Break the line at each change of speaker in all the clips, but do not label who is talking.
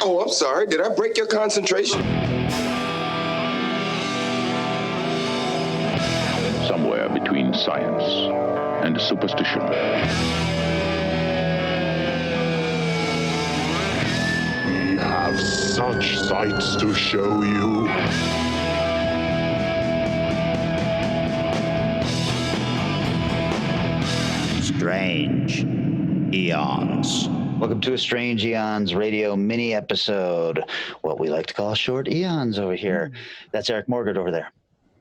Oh, I'm sorry. Did I break your concentration?
Somewhere between science and superstition.
We have such sights to show you.
Strange Eons. Welcome to a Strange Eons radio mini episode, what we like to call short Eons over here. That's Eric Morgan over there.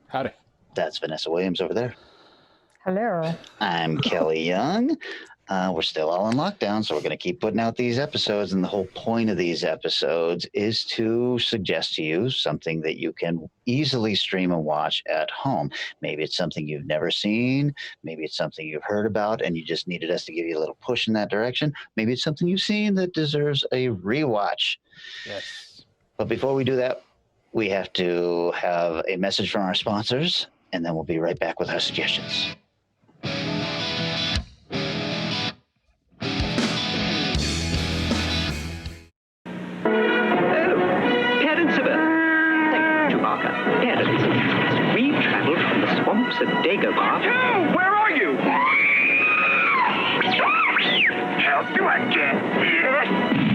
Howdy.
That's Vanessa Williams over there.
Hello.
I'm Kelly Young. We're still all in lockdown, so we're going to keep putting out these episodes. And the whole point of these episodes is to suggest to you something that you can easily stream and watch at home. Maybe it's something you've never seen. Maybe it's something you've heard about and you just needed us to give you a little push in that direction. Maybe it's something you've seen that deserves a rewatch.
Yes.
But before we do that, we have to have a message from our sponsors, and then we'll be right back with our suggestions.
Parents, as we traveled from the swamps of Dagobah...
Oh, where are you? How do I get here?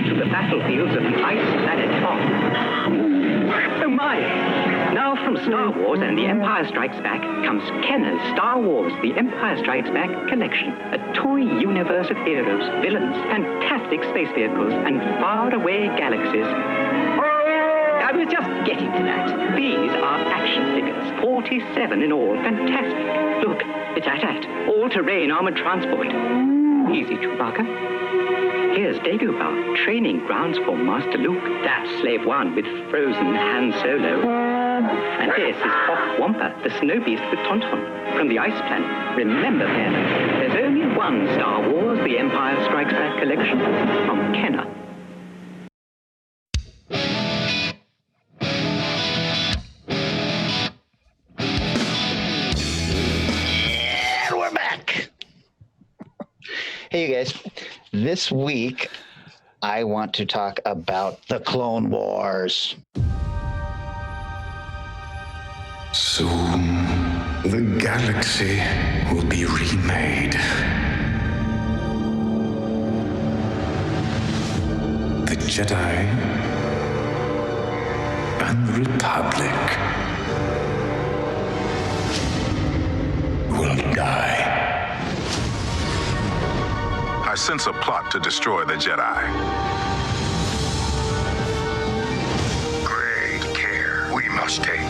...to the battlefields of the ice planet Hoth. Oh my! Now from Star Wars and The Empire Strikes Back comes Kenner's Star Wars The Empire Strikes Back collection. A toy universe of heroes, villains, fantastic space vehicles, and faraway galaxies. I was just getting to that. These are action figures, 47 in all. Fantastic. Look, it's AT-AT, all-terrain armored transport. Easy, Chewbacca. Here's Dagobah, training grounds for Master Luke. That's Slave One with frozen Han Solo. And this is Hoth Wampa, the snow beast with Tauntaun, from the Ice Planet. Remember, parents, there's only one Star Wars The Empire Strikes Back collection from Kenner.
Hey, you guys. This week, I want to talk about the Clone Wars.
Soon, the galaxy will be remade. The Jedi and the Republic will die.
I sense a plot to destroy the Jedi.
Great care we must take.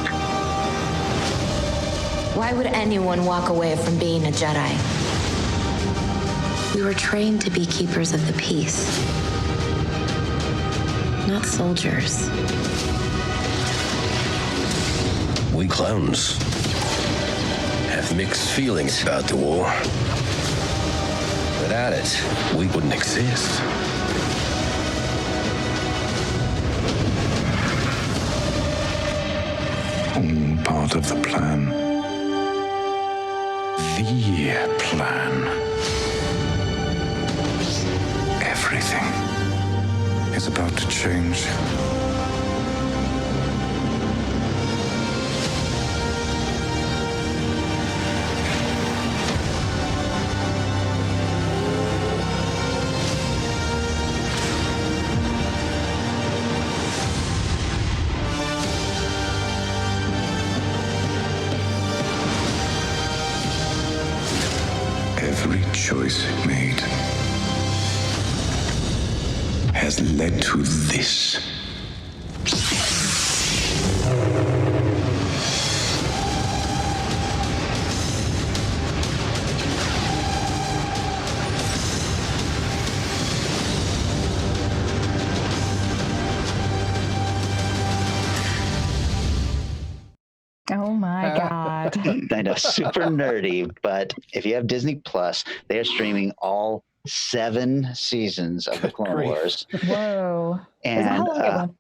Why would anyone walk away from being a Jedi? We were trained to be keepers of the peace, not soldiers.
We clones have mixed feelings about the war. Without it, we wouldn't exist.
All part of the plan. The plan. Everything is about to change. Every choice made has led to this.
Oh my God.
I know, super nerdy, but if you have Disney Plus, they are streaming all 7 seasons of the Clone Wars.
Whoa.
And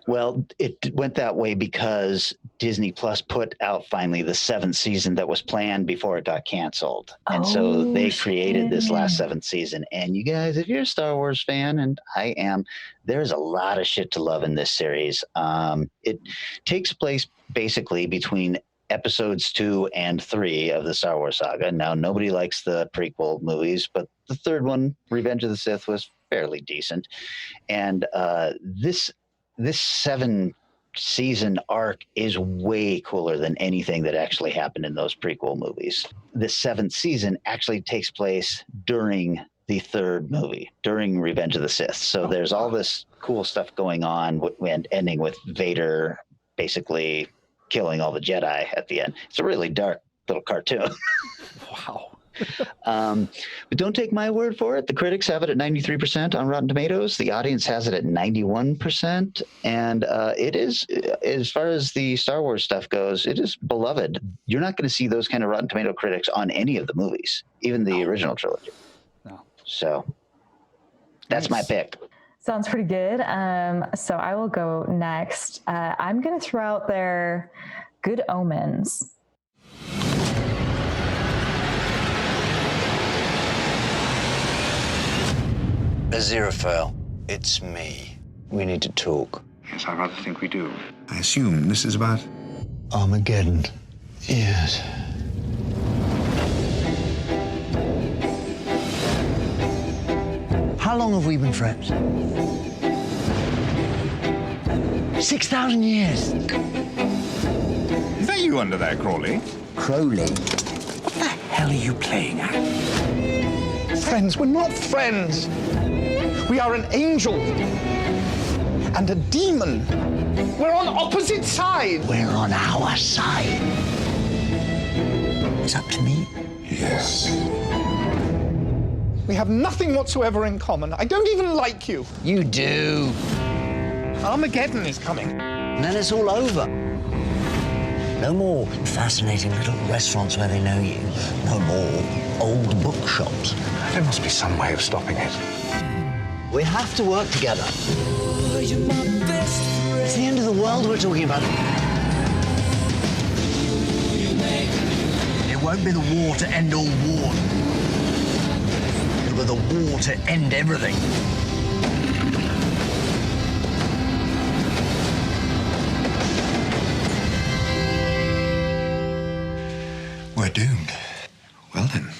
Well, it went that way because Disney Plus put out finally the 7th season that was planned before it got canceled. And so they created this last 7th season. And you guys, if you're a Star Wars fan, and I am, there's a lot of shit to love in this series. It takes place basically between episodes 2 and 3 of the Star Wars saga. Now, nobody likes the prequel movies, but the third one, Revenge of the Sith, was fairly decent. And this 7-season arc is way cooler than anything that actually happened in those prequel movies. The 7th season actually takes place during the 3rd movie, during Revenge of the Sith. So there's all this cool stuff going on, and ending with Vader basically killing all the Jedi at the end. It's a really dark little cartoon.
Wow.
But don't take my word for it. The critics have it at 93% on Rotten Tomatoes. The audience has it at 91%. And it is, as far as the Star Wars stuff goes, it is beloved. You're not going to see those kind of Rotten Tomato critics on any of the movies, even the original trilogy.
No.
So that's my pick.
Sounds pretty good. So I will go next. I'm going to throw out there Good Omens.
Aziraphale, it's me. We need to talk.
Yes, I rather think we do. I assume this is about
Armageddon. Yes. How long have we been friends? 6,000 years.
Is that you under there, Crawley?
Crowley?
What the hell are you playing at? Friends, we're not friends. We are an angel and a demon. We're on opposite sides.
We're on our side. It's up to me.
Yes. We have nothing whatsoever in common. I don't even like you.
You do.
Armageddon is coming.
And then it's all over. No more fascinating little restaurants where they know you. No more old bookshops.
There must be some way of stopping it.
We have to work together. It's the end of the world we're talking about. It won't be the war to end all war. It'll be the war to end everything.
We're doomed. Well then,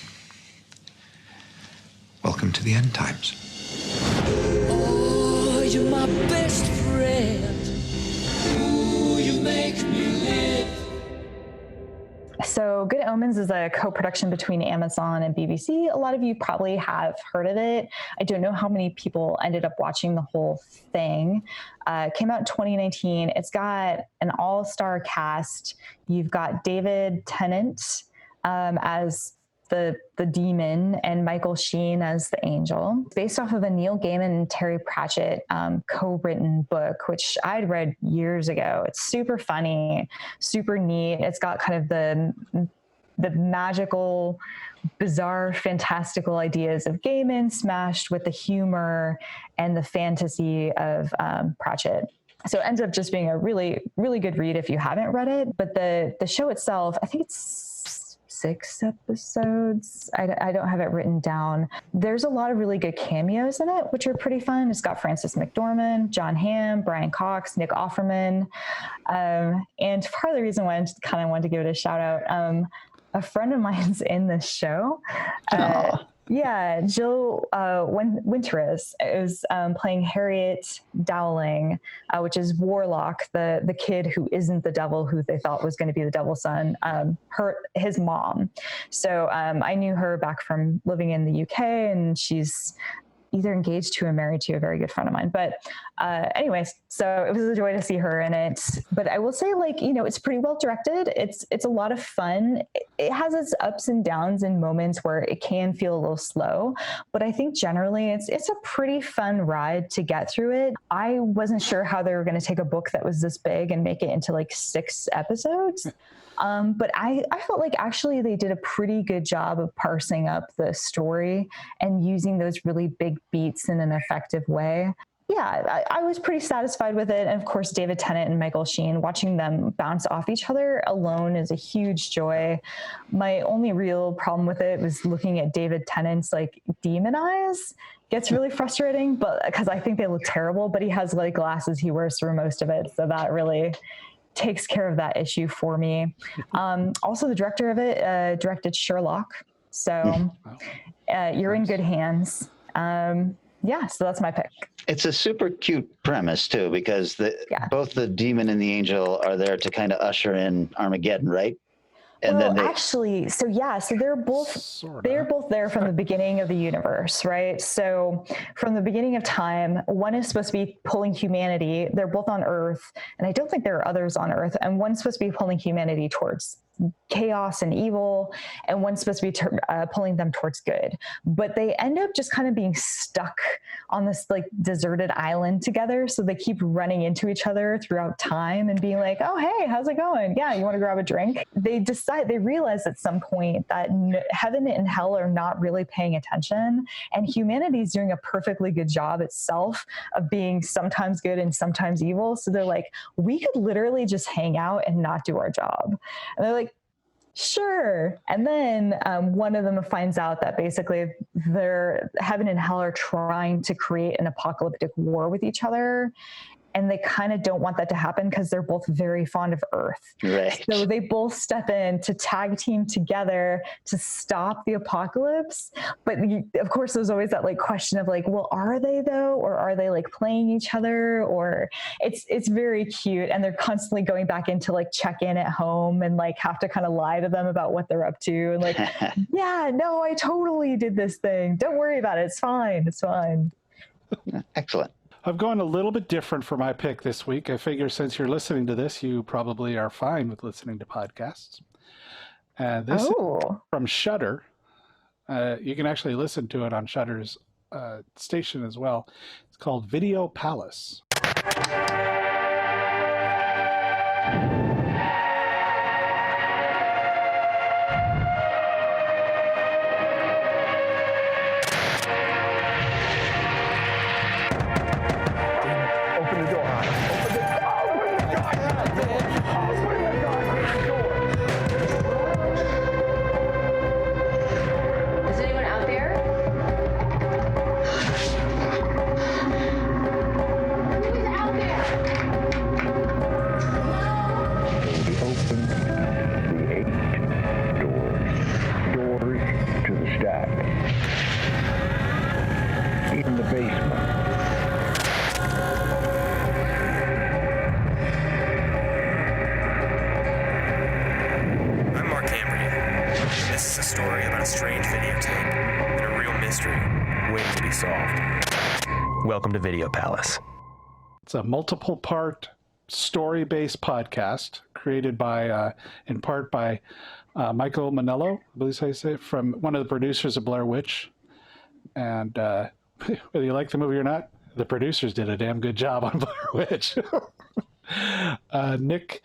welcome to the end times.
Oh, you're my best friend. Ooh, you make me live.
So Good Omens is a co-production between Amazon and BBC. A lot of you probably have heard of it. I don't know how many people ended up watching the whole thing. It came out in 2019. It's got an all-star cast. You've got David Tennant as the demon and Michael Sheen as the angel. It's based off of a Neil Gaiman and Terry Pratchett co-written book, which I'd read years ago. It's super funny, super neat. It's got kind of the magical, bizarre, fantastical ideas of Gaiman smashed with the humor and the fantasy of Pratchett. So it ends up just being a really, really good read if you haven't read it. But the show itself, I think it's 6 episodes. I don't have it written down. There's a lot of really good cameos in it, which are pretty fun. It's got Frances McDormand, John Hamm, Brian Cox, Nick Offerman. And part of the reason why I kind of wanted to give it a shout out, a friend of mine's in this show. Yeah, Jill Winteris is playing Harriet Dowling, which is Warlock, the kid who isn't the devil, who they thought was going to be the devil's son, his mom. So I knew her back from living in the UK, and she's either engaged to or married to a very good friend of mine. But anyways, so it was a joy to see her in it. But I will say, like, you know, it's pretty well directed. It's a lot of fun. It has its ups and downs and moments where it can feel a little slow. But I think generally it's a pretty fun ride to get through it. I wasn't sure how they were going to take a book that was this big and make it into like 6 episodes. But I felt like actually they did a pretty good job of parsing up the story and using those really big beats in an effective way. yeah, I was pretty satisfied with it. And of course, David Tennant and Michael Sheen, watching them bounce off each other alone is a huge joy. My only real problem with it was looking at David Tennant's like demon eyes. Gets really frustrating, but because I think they look terrible, but he has like glasses he wears through most of it. So that really takes care of that issue for me. Also, the director of it directed Sherlock. So you're in good hands. Yeah, so that's my pick.
It's a super cute premise too, because both the demon and the angel are there to kind of usher in Armageddon, right? And
well,
then they...
actually, so they're both there from the beginning of the universe, right? So from the beginning of time, one is supposed to be pulling humanity. They're both on Earth, and I don't think there are others on Earth. And one's supposed to be pulling humanity towards chaos and evil, and one's supposed to be pulling them towards good. But they end up just kind of being stuck on this like deserted island together. So they keep running into each other throughout time and being like, oh, hey, how's it going? Yeah, you want to grab a drink? They realize at some point that heaven and hell are not really paying attention, and humanity is doing a perfectly good job itself of being sometimes good and sometimes evil. So they're like, we could literally just hang out and not do our job. And they're like, sure. And then one of them finds out that basically their heaven and hell are trying to create an apocalyptic war with each other. And they kind of don't want that to happen because they're both very fond of Earth.
Right.
So they both step in to tag team together to stop the apocalypse. But of course, there's always that like question of like, well, are they though? Or are they like playing each other? Or it's very cute. And they're constantly going back in to like check in at home and like have to kind of lie to them about what they're up to. And like, yeah, no, I totally did this thing. Don't worry about it. It's fine. It's fine.
Excellent.
I've gone a little bit different for my pick this week. I figure since you're listening to this, you probably are fine with listening to podcasts. This is from Shudder. You can actually listen to it on Shudder's station as well. It's called Video Palace.
Welcome to Video Palace.
It's a multiple-part story-based podcast created by, in part by Michael Manello, I believe I say, from one of the producers of Blair Witch. And whether you like the movie or not, the producers did a damn good job on Blair Witch. Nick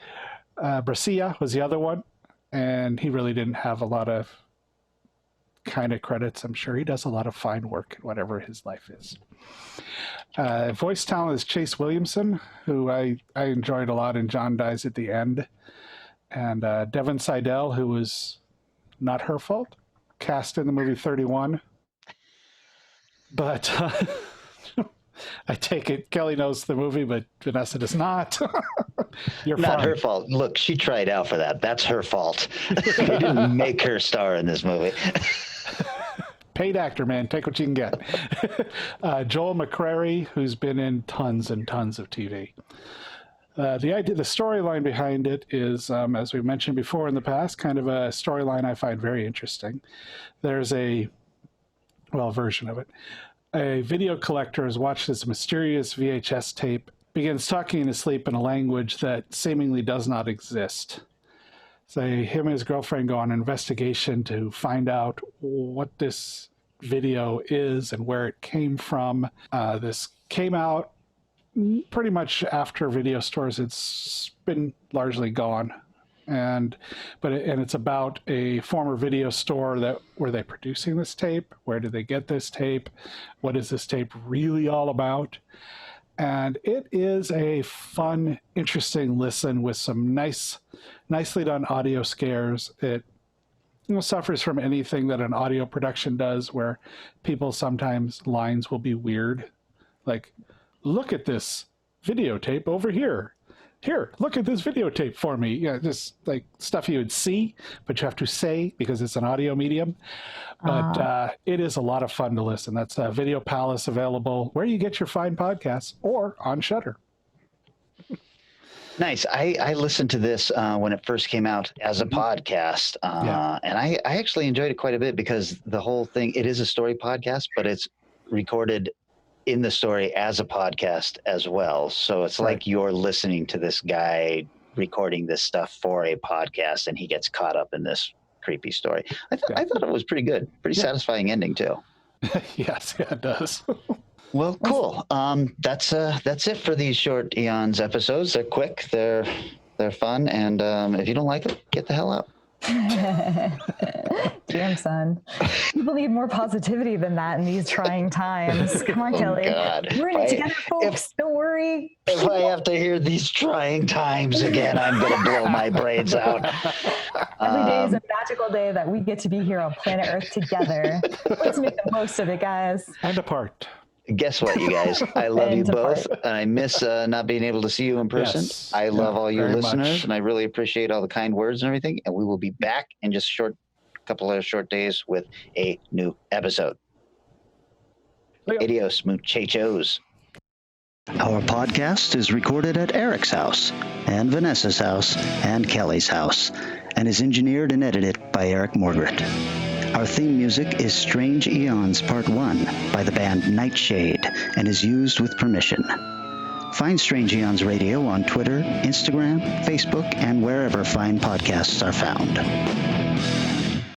Braccia was the other one, and he really didn't have a lot of kind of credits. I'm sure he does a lot of fine work in whatever his life is. Voice talent is Chase Williamson, who I enjoyed a lot in John Dies at the End. And Devon Seidel, who was not her fault, cast in the movie 31. But I take it Kelly knows the movie, but Vanessa does not. You're
not
fine.
her fault. Look, she tried out for that. That's her fault. They didn't make her star in this movie.
Paid actor, man. Take what you can get. Joel McCrary, who's been in tons and tons of TV. The storyline behind it is, as we mentioned before in the past, kind of a storyline I find very interesting. There's a version of it. A video collector has watched this mysterious VHS tape, begins talking in his sleep in a language that seemingly does not exist. So him and his girlfriend go on an investigation to find out what this video is and where it came from. This came out pretty much after video stores had been largely gone. And it's about a former video store that were they producing this tape? Where did they get this tape? What is this tape really all about? And it is a fun, interesting listen with some nicely done audio scares. It suffers from anything that an audio production does, where people sometimes lines will be weird, like, look at this videotape over here. Here, look at this videotape for me. Just like stuff you would see, but you have to say because it's an audio medium. But it is a lot of fun to listen. That's Video Palace, available where you get your fine podcasts or on Shudder.
Nice. I listened to this when it first came out as a podcast, and I actually enjoyed it quite a bit because the whole thing, it is a story podcast, but it's recorded in the story as a podcast as well. So it's like you're listening to this guy recording this stuff for a podcast, and he gets caught up in this creepy story. I thought it was pretty good. Pretty satisfying ending too.
Yes, it does.
Well, cool. That's it for these short Eons episodes. They're quick, they're fun, and if you don't like it, get the hell out.
Damn, son. People need more positivity than that in these trying times. Come on, Kelly.
God.
We're in it together, folks. Don't worry.
If I have to hear these trying times again, I'm going to blow my brains out.
Every day is a magical day that we get to be here on planet Earth together. Let's make the most of it, guys.
And apart.
Guess what, you guys? I love you both, and I miss not being able to see you in person. Yes. I love all you listeners, and I really appreciate all the kind words and everything. And we will be back in just a couple of short days with a new episode. Adios, muchachos.
Our podcast is recorded at Eric's house, and Vanessa's house, and Kelly's house, and is engineered and edited by Eric Morgret. Our theme music is Strange Eons Part 1 by the band Nightshade and is used with permission. Find Strange Eons Radio on Twitter, Instagram, Facebook, and wherever fine podcasts are found.